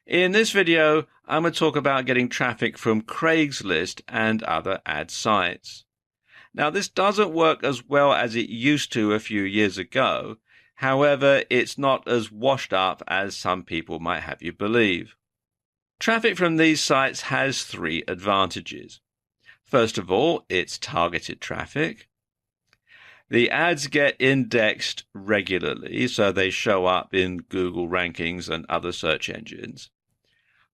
In this video, I'm going to talk about getting traffic from Craigslist and other ad sites. Now, this doesn't work as well as it used to a few years ago. However, it's not as washed up as some people might have you believe. Traffic from these sites has three advantages. First of all, it's targeted traffic. The ads get indexed regularly, so they show up in Google rankings and other search engines.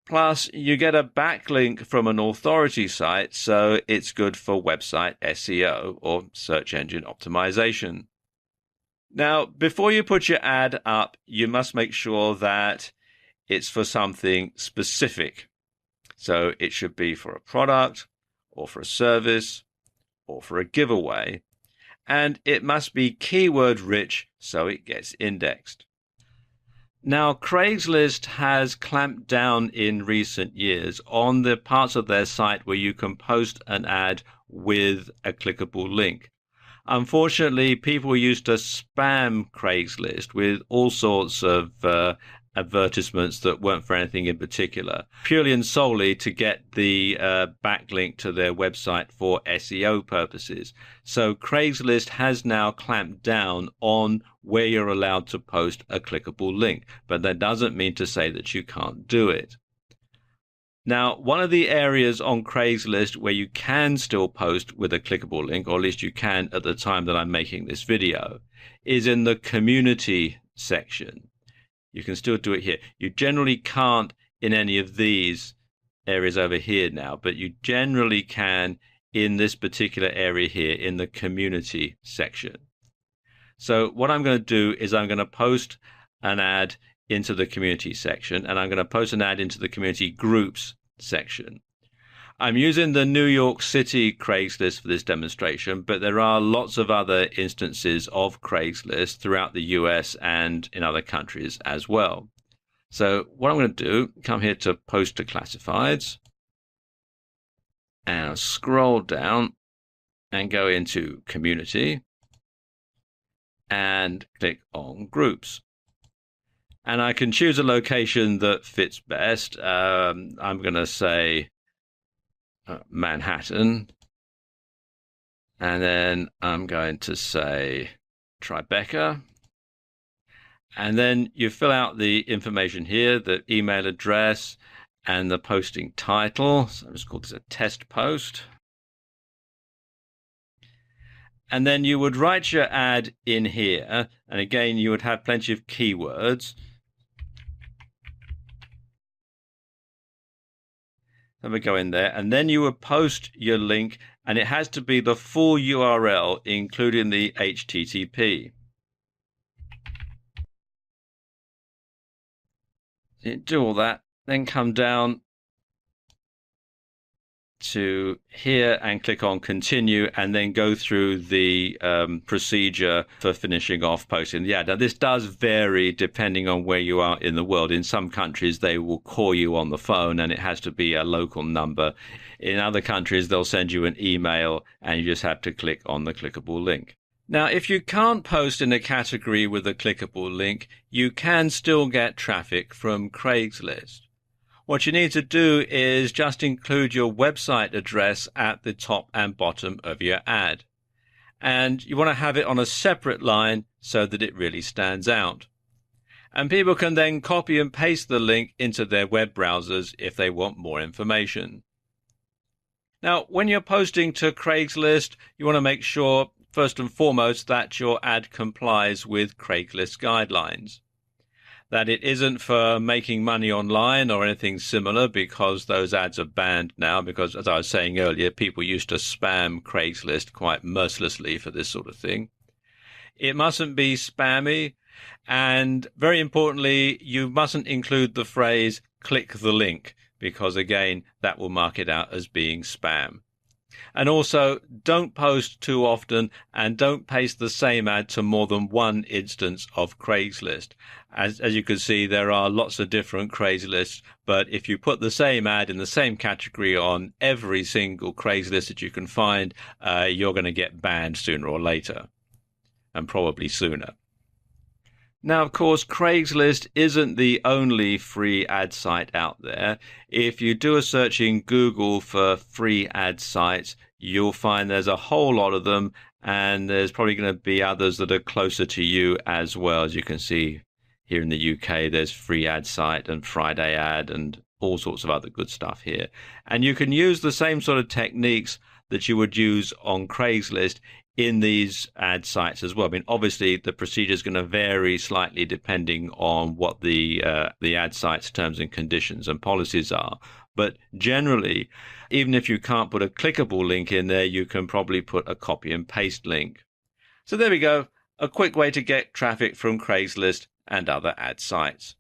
Plus, you get a backlink from an authority site, so it's good for website SEO or search engine optimization. Now, before you put your ad up, you must make sure that it's for something specific. So it should be for a product, or for a service, or for a giveaway. And it must be keyword rich so it gets indexed. Now, Craigslist has clamped down in recent years on the parts of their site where you can post an ad with a clickable link. Unfortunately, people used to spam Craigslist with all sorts of advertisements that weren't for anything in particular, purely and solely to get the backlink to their website for SEO purposes. So Craigslist has now clamped down on where you're allowed to post a clickable link, but that doesn't mean to say that you can't do it. Now, one of the areas on Craigslist where you can still post with a clickable link, or at least you can at the time that I'm making this video, is in the community section. You can still do it here. You generally can't in any of these areas over here now, but you generally can in this particular area here in the community section. So what I'm going to do is I'm going to post an ad into the community section, and I'm going to post an ad into the community groups section. I'm using the New York City Craigslist for this demonstration, but there are lots of other instances of Craigslist throughout the US and in other countries as well. So what I'm going to do, come here to Post to Classifieds, and I'll scroll down and go into Community and click on Groups. And I can choose a location that fits best. I'm going to say Manhattan, and then I'm going to say Tribeca, and then you fill out the information here, the email address and the posting title. So I'm just call this a test post, and then you would write your ad in here, and again you would have plenty of keywords. Then we go in there, and then you would post your link, and it has to be the full URL, including the HTTP. So you do all that, then come down to here and click on continue, and then go through the procedure for finishing off posting the ad. Now, this does vary depending on where you are in the world. In some countries, they will call you on the phone and it has to be a local number. In other countries, they'll send you an email and you just have to click on the clickable link. Now, if you can't post in a category with a clickable link, you can still get traffic from Craigslist. What you need to do is just include your website address at the top and bottom of your ad. And you want to have it on a separate line so that it really stands out. And people can then copy and paste the link into their web browsers if they want more information. Now, when you're posting to Craigslist, you want to make sure, first and foremost, that your ad complies with Craigslist guidelines. That it isn't for making money online or anything similar, because those ads are banned now, because, as I was saying earlier, people used to spam Craigslist quite mercilessly for this sort of thing. It mustn't be spammy, and very importantly, you mustn't include the phrase "click the link," because again, that will mark it out as being spam. And also, don't post too often, and don't paste the same ad to more than one instance of Craigslist. As you can see, there are lots of different Craigslist, but if you put the same ad in the same category on every single Craigslist that you can find, you're going to get banned sooner or later, and probably sooner. Now, of course, Craigslist isn't the only free ad site out there. If you do a search in Google for free ad sites, you'll find there's a whole lot of them, and there's probably going to be others that are closer to you as well. As you can see here in the UK, there's Free Ad Site and Friday Ad and all sorts of other good stuff here. And you can use the same sort of techniques that you would use on Craigslist in these ad sites as well. I mean, obviously, the procedure is going to vary slightly depending on what the ad site's terms and conditions and policies are. But generally, even if you can't put a clickable link in there, you can probably put a copy and paste link. So there we go, a quick way to get traffic from Craigslist and other ad sites.